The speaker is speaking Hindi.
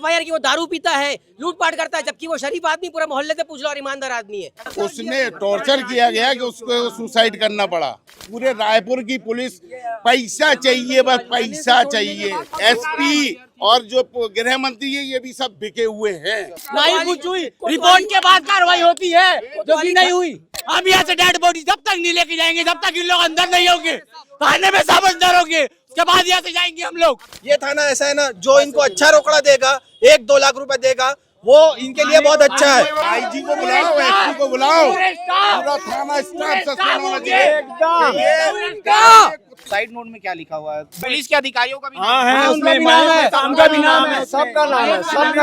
FIR की वो दारू पीता है, लूटपाट करता है, जबकि वो शरीफ आदमी पूरे मोहल्ले से पूछ लो और ईमानदार आदमी है। उसने टॉर्चर किया गया कि उसको सुसाइड करना पड़ा। पूरे रायपुर की पुलिस पैसा चाहिए, बस पैसा चाहिए। SP और जो गृह मंत्री है ये भी सब बिके हुए हैं। नहीं कुछ हुई, रिपोर्ट के बाद कार्रवाई होती है, जो कि नहीं हुई। हम यहाँ से डेड बॉडी जब तक नहीं लेके जाएंगे, जब तक इन लोग अंदर नहीं होंगे, थाने में सब अंदर होंगे, उसके बाद यहाँ से जाएंगे हम लोग। ये थाना ऐसा है ना, जो इनको अच्छा रोकड़ा देगा, 1-2 लाख रुपए देगा, वो इनके लिए बहुत अच्छा है। IG को बुलाओ, SP को बुलाओ, पूरा थाना स्टाफ सस्पेंड होना चाहिए। साइड नोट में क्या लिखा हुआ है? पुलिस के अधिकारियों का भी हाँ है, उसमें उनका भी नाम है, सबका नाम है, सबका